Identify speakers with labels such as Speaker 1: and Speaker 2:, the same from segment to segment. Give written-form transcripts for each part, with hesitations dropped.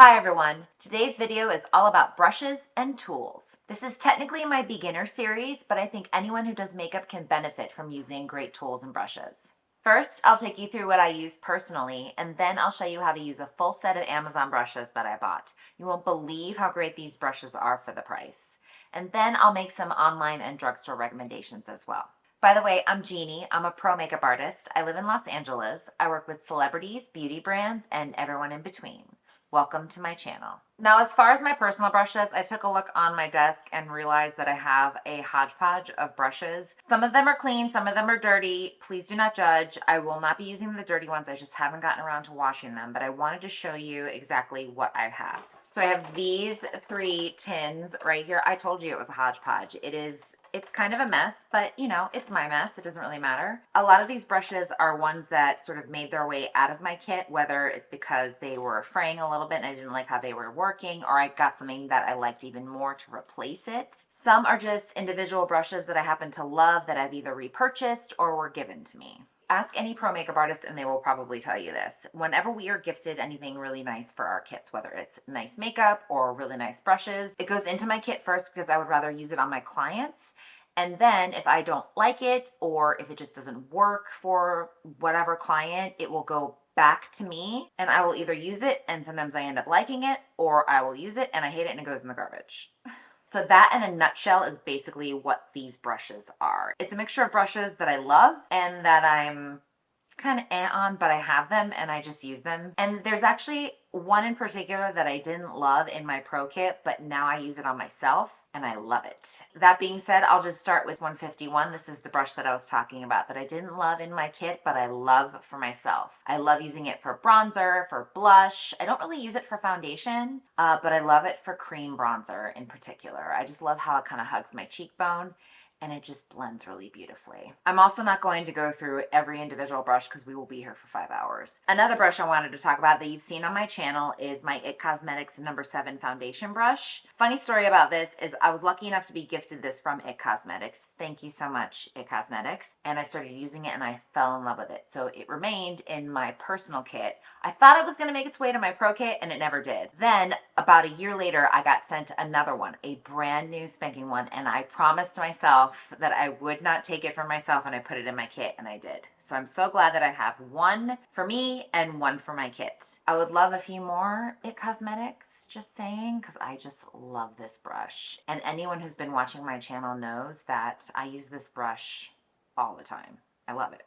Speaker 1: Hi everyone! Today's video is all about brushes and tools. This is technically my beginner series, but I think anyone who does makeup can benefit from using great tools and brushes. First, I'll take you through what I use personally, and then I'll show you how to use a full set of Amazon brushes that I bought. You won't believe how great these brushes are for the price. And then I'll make some online and drugstore recommendations as well. By the way, I'm Jeannie. I'm a pro makeup artist. I live in Los Angeles. I work with celebrities, beauty brands, and everyone in between. Welcome to my channel. Now, as far as my personal brushes, I took a look on my desk and realized that I have a hodgepodge of brushes. Some of them are clean, some of them are dirty. Please do not judge. I will not be using the dirty ones. I just haven't gotten around to washing them, but I wanted to show you exactly what I have. So I have these 3 tins right here. I told you it was a hodgepodge. It's kind of a mess, but you know, it's my mess. It doesn't really matter. A lot of these brushes are ones that sort of made their way out of my kit, whether it's because they were fraying a little bit and I didn't like how they were working, or I got something that I liked even more to replace it. Some are just individual brushes that I happen to love that I've either repurchased or were given to me. Ask any pro makeup artist and they will probably tell you this. Whenever we are gifted anything really nice for our kits, whether it's nice makeup or really nice brushes, it goes into my kit first because I would rather use it on my clients. And then if I don't like it, or if it just doesn't work for whatever client, it will go back to me and I will either use it and sometimes I end up liking it, or I will use it and I hate it and it goes in the garbage. So that in a nutshell is basically what these brushes are. It's a mixture of brushes that I love and that I'm kind of on, but I have them and I just use them. And there's actually one in particular that I didn't love in my pro kit, but now I use it on myself and I love it. That being said, I'll just start with 151. This is the brush that I was talking about that I didn't love in my kit, but I love for myself. I love using it for bronzer, for blush. I don't really use it for foundation, but I love it for cream bronzer in particular. I just love how it kind of hugs my cheekbone and it just blends really beautifully. I'm also not going to go through every individual brush because we will be here for 5 hours. Another brush I wanted to talk about that you've seen on my channel is my IT Cosmetics number 7 foundation brush. Funny story about this is I was lucky enough to be gifted this from IT Cosmetics. Thank you so much, IT Cosmetics. And I started using it and I fell in love with it. So it remained in my personal kit. I thought it was gonna make its way to my pro kit and it never did. Then about a year later, I got sent another one, a brand new spanking one. And I promised myself that I would not take it for myself and I put it in my kit and I did. So I'm so glad that I have one for me and one for my kit. I would love a few more IT Cosmetics, just saying, because I just love this brush. And anyone who's been watching my channel knows that I use this brush all the time. I love it.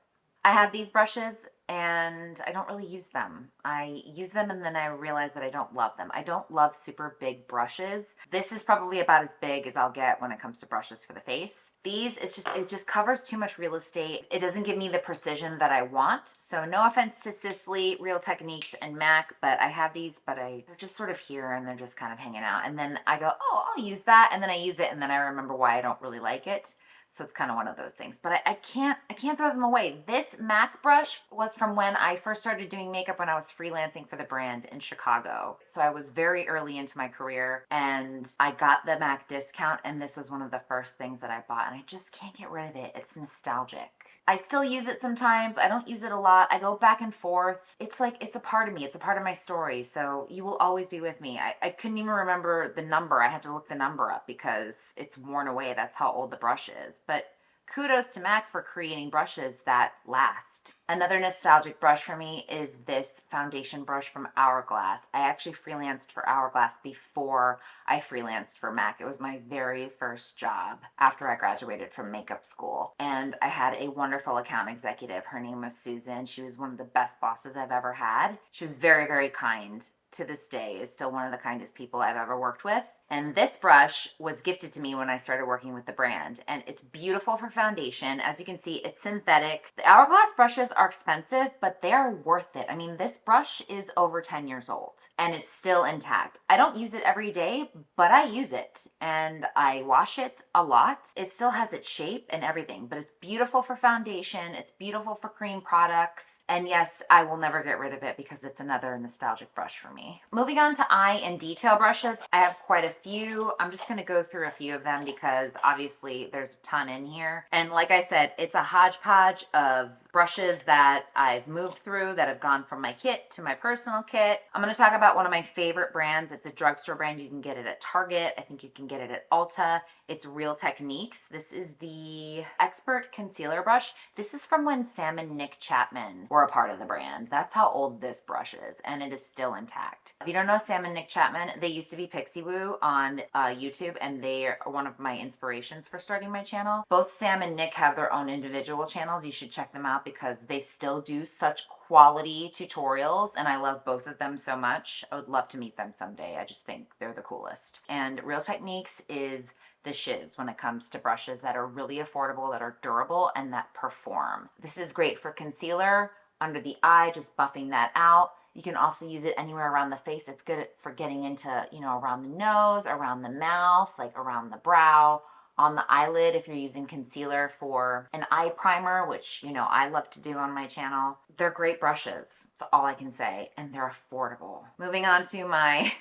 Speaker 1: I have these brushes and I don't really use them. I use them and then I realize that I don't love them. I don't love super big brushes. This is probably about as big as I'll get when it comes to brushes for the face. These, it just covers too much real estate. It doesn't give me the precision that I want. So no offense to Sisley, Real Techniques, and MAC, but I have these, but they're just sort of here and they're just kind of hanging out. And then I go, oh, I'll use that. And then I use it and then I remember why I don't really like it. So it's kind of one of those things, but I can't throw them away. This MAC brush was from when I first started doing makeup when I was freelancing for the brand in Chicago. So I was very early into my career and I got the MAC discount and this was one of the first things that I bought and I just can't get rid of it. It's nostalgic. I still use it sometimes. I don't use it a lot. I go back and forth. It's like, it's a part of me. It's a part of my story. So you will always be with me. I couldn't even remember the number. I had to look the number up because it's worn away. That's how old the brush is. But kudos to MAC for creating brushes that last. Another nostalgic brush for me is this foundation brush from Hourglass. I actually freelanced for Hourglass before I freelanced for MAC. It was my very first job after I graduated from makeup school. And I had a wonderful account executive. Her name was Susan. She was one of the best bosses I've ever had. She was very, very kind. To this day is still one of the kindest people I've ever worked with. And this brush was gifted to me when I started working with the brand. And it's beautiful for foundation. As you can see, it's synthetic. The Hourglass brushes are expensive, but they're worth it. I mean, this brush is over 10 years old and it's still intact. I don't use it every day, but I use it and I wash it a lot. It still has its shape and everything, but it's beautiful for foundation. It's beautiful for cream products. And yes, I will never get rid of it because it's another nostalgic brush for me. Moving on to eye and detail brushes, I have quite a few. I'm just going to go through a few of them because obviously there's a ton in here. And like I said, it's a hodgepodge of brushes that I've moved through that have gone from my kit to my personal kit. I'm going to talk about one of my favorite brands. It's a drugstore brand. You can get it at Target. I think you can get it at Ulta. It's Real Techniques. This is the Expert Concealer Brush. This is from when Sam and Nick Chapman were a part of the brand. That's how old this brush is, and it is still intact. If you don't know Sam and Nick Chapman, they used to be Pixie Woo on YouTube, and they are one of my inspirations for starting my channel. Both Sam and Nick have their own individual channels. You should check them out because they still do such quality tutorials, and I love both of them so much. I would love to meet them someday. I just think they're the coolest. And Real Techniques is the shiz when it comes to brushes that are really affordable, that are durable, and that perform. This is great for concealer under the eye, just buffing that out. You can also use it anywhere around the face. It's good for getting into, you know, around the nose, around the mouth, like around the brow, on the eyelid if you're using concealer for an eye primer, which, you know, I love to do on my channel. They're great brushes. That's all I can say, and they're affordable. Moving on to my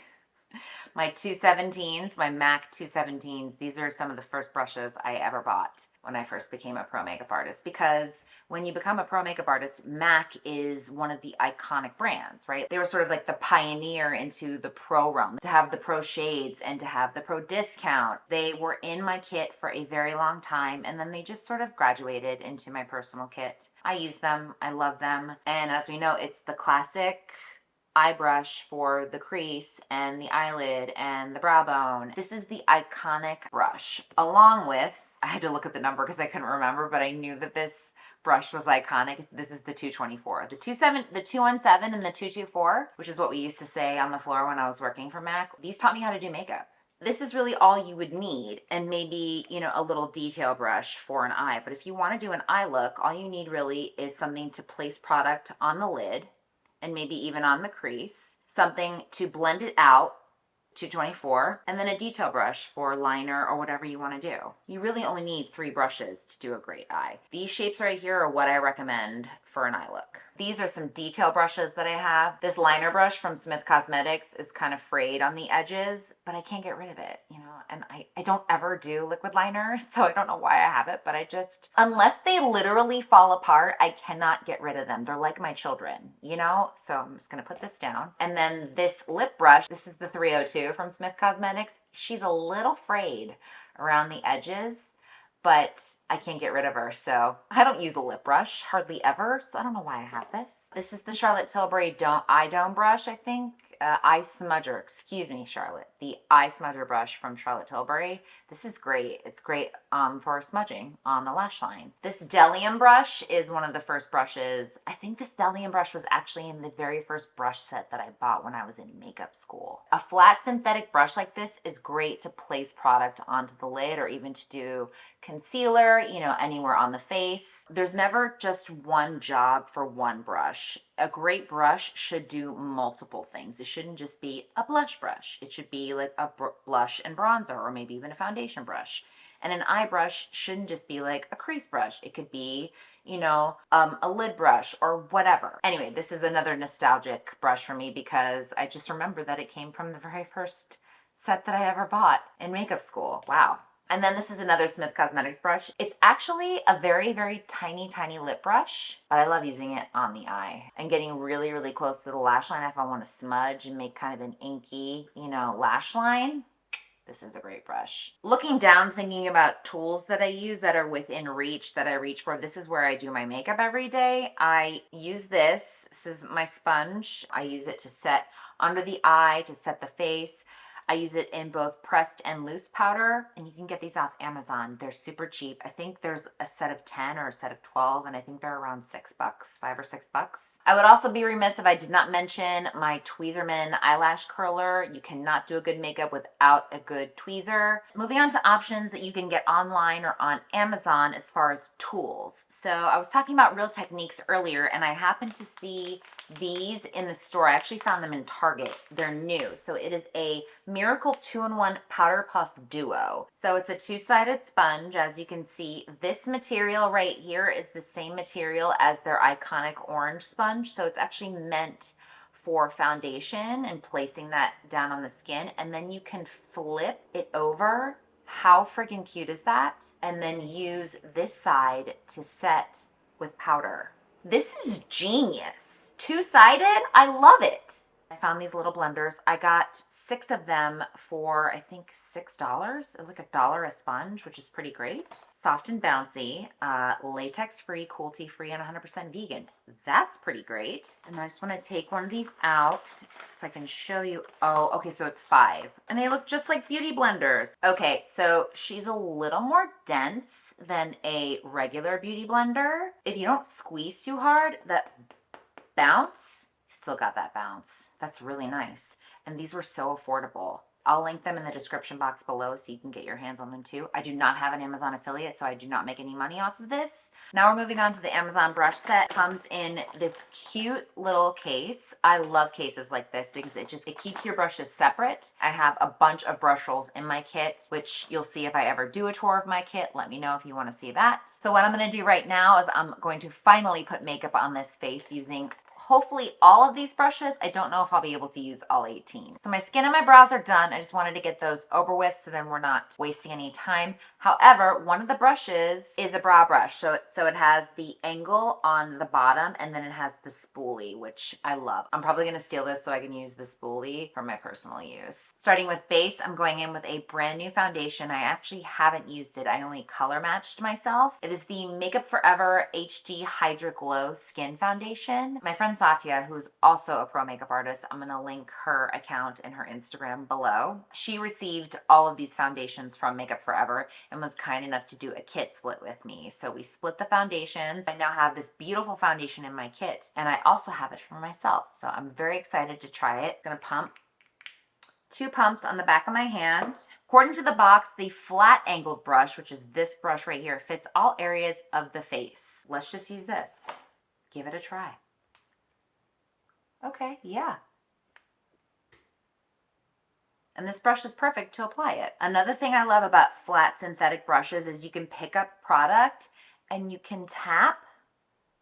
Speaker 1: 217s, my MAC 217s. These are some of the first brushes I ever bought when I first became a pro makeup artist, because when you become a pro makeup artist, MAC is one of the iconic brands, right? They were sort of like the pioneer into the pro realm, to have the pro shades and to have the pro discount. They were in my kit for a very long time, and then they just sort of graduated into my personal kit. I use them, I love them, and as we know, it's the classic eye brush for the crease and the eyelid and the brow bone. This is the iconic brush, along with, I had to look at the number because I couldn't remember, but I knew that this brush was iconic. This is the 224. The 217 and the 224, which is what we used to say on the floor when I was working for MAC. These taught me how to do makeup. This is really all you would need, and maybe, you know, a little detail brush for an eye. But if you want to do an eye look, all you need really is something to place product on the lid and maybe even on the crease, something to blend it out, 224, and then a detail brush for liner or whatever you want to do. You really only need 3 brushes to do a great eye. These shapes right here are what I recommend for an eye look. These are some detail brushes that I have. This liner brush from Smith Cosmetics is kind of frayed on the edges, but I can't get rid of it, you know, and I don't ever do liquid liner, so I don't know why I have it, but I just, unless they literally fall apart, I cannot get rid of them. They're like my children, you know? So I'm just gonna put this down. And then this lip brush, this is the 302 from Smith Cosmetics. She's a little frayed around the edges, but I can't get rid of her, so I don't use a lip brush hardly ever, so I don't know why I have this. This is the Charlotte Tilbury Eye Dome brush, I think. Eye Smudger, excuse me, Charlotte. The Eye Smudger brush from Charlotte Tilbury. This is great. It's great for smudging on the lash line. This Delium brush is one of the first brushes. I think this Delium brush was actually in the very first brush set that I bought when I was in makeup school. A flat synthetic brush like this is great to place product onto the lid or even to do concealer, you know, anywhere on the face. There's never just one job for one brush. A great brush should do multiple things. It shouldn't just be a blush brush. It should be like a blush and bronzer, or maybe even a foundation brush. And an eye brush shouldn't just be like a crease brush. It could be, you know, a lid brush or whatever. Anyway, this is another nostalgic brush for me because I just remember that it came from the very first set that I ever bought in makeup school. Wow. And then this is another Smith Cosmetics brush. It's actually a very, very tiny, tiny lip brush, but I love using it on the eye and getting really, really close to the lash line if I want to smudge and make kind of an inky, you know, lash line. This is a great brush. Looking down, thinking about tools that I use that are within reach, that I reach for, this is where I do my makeup every day. I use this. This is my sponge. I use it to set under the eye, to set the face. I use it in both pressed and loose powder, and you can get these off Amazon. They're super cheap. I think there's a set of 10 or a set of 12, and I think they're around $6, $5 or $6. I would also be remiss if I did not mention my Tweezerman eyelash curler. You cannot do a good makeup without a good tweezer. Moving on to options that you can get online or on Amazon as far as tools. So I was talking about Real Techniques earlier, and I happened to see these in the store. I actually found them in Target. They're new. So it is a Miracle 2-in-1 Powder Puff Duo. So it's a 2-sided sponge. As you can see, this material right here is the same material as their iconic orange sponge. So it's actually meant for foundation and placing that down on the skin. And then you can flip it over. How freaking cute is that? And then use this side to set with powder. This is genius. Two-sided, I love it. I found these little blenders. I got 6 of them for, I think, $6. It was like $1 a sponge, which is pretty great. Soft and bouncy, latex-free, cruelty-free, and 100% vegan. That's pretty great. And I just want to take one of these out so I can show you. Oh, okay, so it's 5. And they look just like beauty blenders. Okay, so she's a little more dense than a regular beauty blender. If you don't squeeze too hard, that bounce, still got that bounce. That's really nice. And these were so affordable. I'll link them in the description box below so you can get your hands on them too. I do not have an Amazon affiliate, so I do not make any money off of this. Now we're moving on to the Amazon brush set. It comes in this cute little case. I love cases like this because it keeps your brushes separate. I have a bunch of brush rolls in my kit, which you'll see if I ever do a tour of my kit. Let me know if you want to see that. So what I'm going to do right now is I'm going to finally put makeup on this face using hopefully all of these brushes. I don't know if I'll be able to use all 18. So my skin and my brows are done. I just wanted to get those over with so then we're not wasting any time. However, one of the brushes is a brow brush. So it has the angle on the bottom and then it has the spoolie, which I love. I'm probably going to steal this so I can use the spoolie for my personal use. Starting with base, I'm going in with a brand new foundation. I actually haven't used it. I only color matched myself. It is the Makeup Forever HD Hydra Glow Skin Foundation. My friend SATYA, who's also a pro makeup artist, I'm going to link her account and her Instagram below. She received all of these foundations from Makeup Forever and was kind enough to do a kit split with me. So we split the foundations. I now have this beautiful foundation in my kit and I also have it for myself. So I'm very excited to try it. I'm going to pump 2 pumps on the back of my hand. According to the box, the flat angled brush, which is this brush right here, fits all areas of the face. Let's just use this. Give it a try. Okay, yeah. And this brush is perfect to apply it. Another thing I love about flat synthetic brushes is you can pick up product and you can tap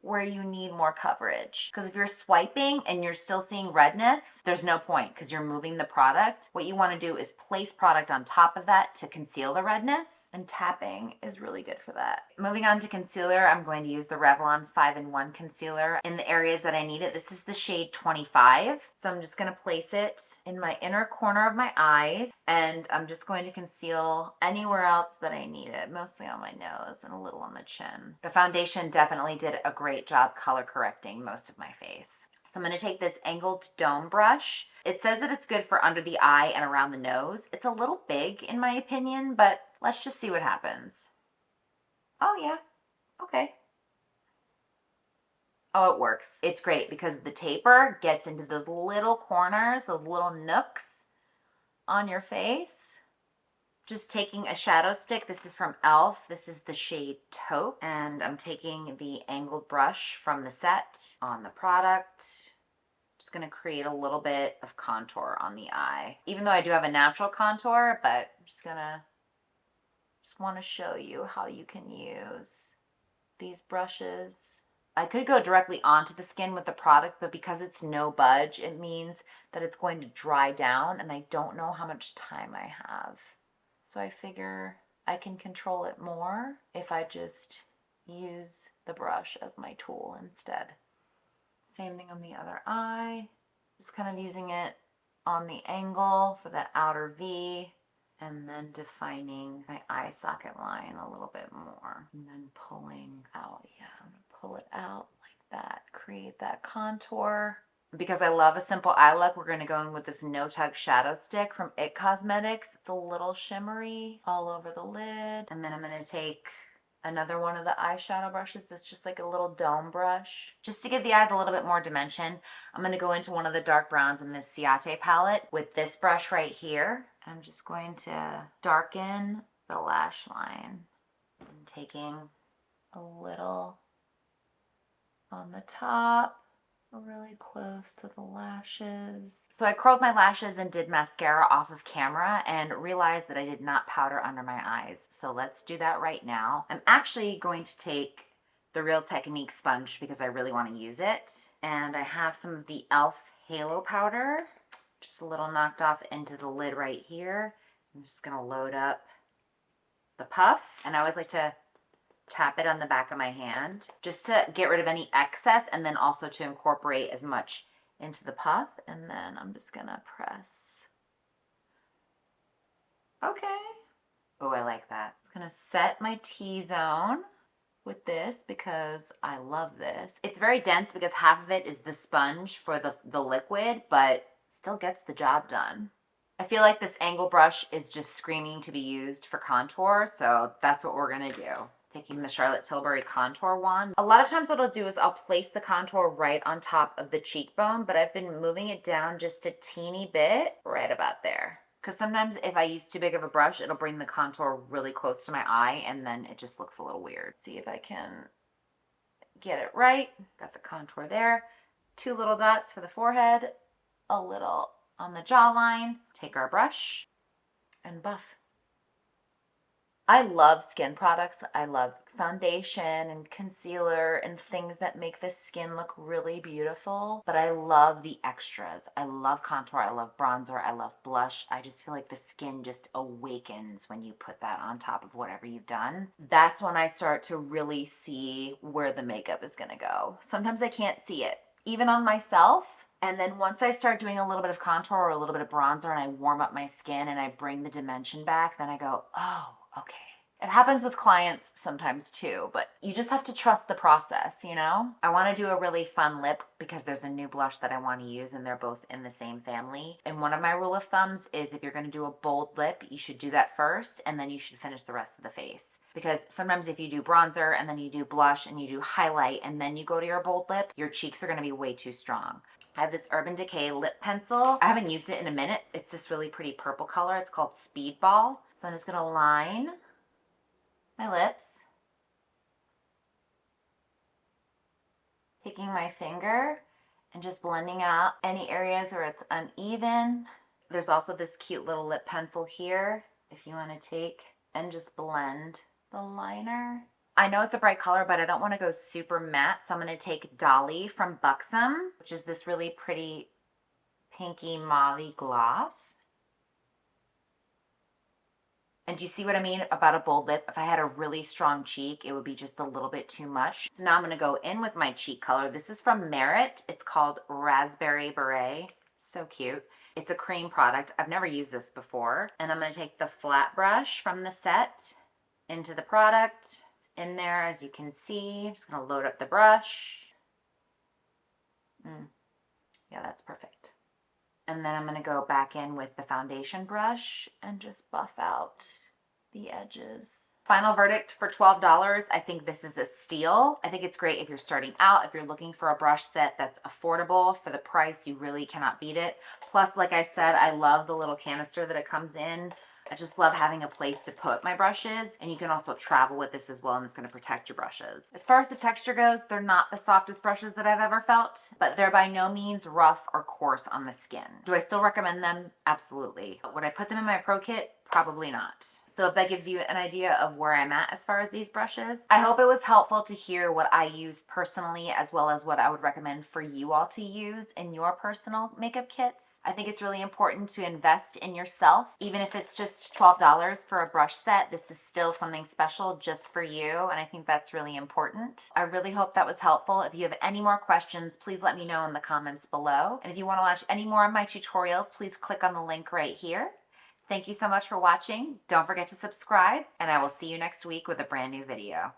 Speaker 1: where you need more coverage. Because if you're swiping and you're still seeing redness, there's no point because you're moving the product. What you want to do is place product on top of that to conceal the redness, and tapping is really good for that. Moving on to concealer, I'm going to use the Revlon 5-in-1 concealer in the areas that I need it. This is the shade 25. So I'm just going to place it in my inner corner of my eyes, and I'm just going to conceal anywhere else that I need it, mostly on my nose and a little on the chin. The foundation definitely did a great job color correcting most of my face. So I'm going to take this angled dome brush. It says that it's good for under the eye and around the nose. It's a little big in my opinion, but let's just see what happens. Oh yeah, okay. Oh, it works. It's great because the taper gets into those little corners, those little nooks on your face. Just taking a shadow stick. This is from e.l.f. This is the shade Taupe. And I'm taking the angled brush from the set on the product. Just going to create a little bit of contour on the eye. Even though I do have a natural contour, but I'm just want to show you how you can use these brushes. I could go directly onto the skin with the product, but because it's no budge, it means that it's going to dry down and I don't know how much time I have. So I figure I can control it more if I just use the brush as my tool instead. Same thing on the other eye. Just kind of using it on the angle for that outer V and then defining my eye socket line a little bit more. And then pulling out. Yeah, I'm going to pull it out like that. Create that contour. Because I love a simple eye look, we're going to go in with this No-Tug shadow stick from IT Cosmetics. It's a little shimmery all over the lid. And then I'm going to take another one of the eyeshadow brushes that's just like a little dome brush. Just to give the eyes a little bit more dimension, I'm going to go into one of the dark browns in this SATYA palette with this brush right here. I'm just going to darken the lash line. I'm taking a little on the top, really close to the lashes. So I curled my lashes and did mascara off of camera and realized that I did not powder under my eyes. So let's do that right now. I'm actually going to take the Real Technique sponge because I really want to use it. And I have some of the e.l.f. Halo powder, just a little knocked off into the lid right here. I'm just going to load up the puff. And I always like to tap it on the back of my hand just to get rid of any excess and then also to incorporate as much into the puff. And then I'm just gonna press. Okay. Oh, I like that. I'm gonna set my T-zone with this because I love this. It's very dense because half of it is the sponge for the liquid, but still gets the job done. I feel like this angle brush is just screaming to be used for contour, so that's what we're gonna do. Taking the Charlotte Tilbury contour wand. A lot of times what I'll do is I'll place the contour right on top of the cheekbone, but I've been moving it down just a teeny bit right about there. Because sometimes if I use too big of a brush, it'll bring the contour really close to my eye and then it just looks a little weird. See if I can get it right. Got the contour there. 2 little dots for the forehead, a little on the jawline. Take our brush and buff. I love skin products. I love foundation and concealer and things that make the skin look really beautiful, but I love the extras. I love contour, I love bronzer, I love blush. I just feel like the skin just awakens when you put that on top of whatever you've done. That's when I start to really see where the makeup is gonna go. Sometimes I can't see it, even on myself. And then once I start doing a little bit of contour or a little bit of bronzer and I warm up my skin and I bring the dimension back, then I go, oh, okay. It happens with clients sometimes too, but you just have to trust the process, you know? I want to do a really fun lip because there's a new blush that I want to use and they're both in the same family. And one of my rule of thumbs is if you're going to do a bold lip, you should do that first and then you should finish the rest of the face. Because sometimes if you do bronzer and then you do blush and you do highlight and then you go to your bold lip, your cheeks are going to be way too strong. I have this Urban Decay lip pencil. I haven't used it in a minute. It's this really pretty purple color. It's called Speedball. So I'm just going to line my lips, taking my finger and just blending out any areas where it's uneven. There's also this cute little lip pencil here if you want to take and just blend the liner. I know it's a bright color, but I don't want to go super matte, so I'm going to take Dolly from Buxom, which is this really pretty pinky mauve gloss. And do you see what I mean about a bold lip? If I had a really strong cheek, it would be just a little bit too much. So now I'm going to go in with my cheek color. This is from Merit. It's called Raspberry Beret. So cute. It's a cream product. I've never used this before. And I'm going to take the flat brush from the set into the product. It's in there, as you can see. I'm just going to load up the brush. Yeah, that's perfect. And then I'm going to go back in with the foundation brush and just buff out the edges. Final verdict for $12. I think this is a steal. I think it's great if you're starting out, if you're looking for a brush set that's affordable for the price, you really cannot beat it. Plus, like I said, I love the little canister that it comes in. I just love having a place to put my brushes, and you can also travel with this as well, and it's going to protect your brushes. As far as the texture goes, they're not the softest brushes that I've ever felt, but they're by no means rough or coarse on the skin. Do I still recommend them? Absolutely. Would I put them in my pro kit? Probably not. So if that gives you an idea of where I'm at as far as these brushes, I hope it was helpful to hear what I use personally as well as what I would recommend for you all to use in your personal makeup kits. I think it's really important to invest in yourself. Even if it's just $12 for a brush set, this is still something special just for you, and I think that's really important. I really hope that was helpful. If you have any more questions, please let me know in the comments below. And if you want to watch any more of my tutorials, please click on the link right here. Thank you so much for watching. Don't forget to subscribe, and I will see you next week with a brand new video.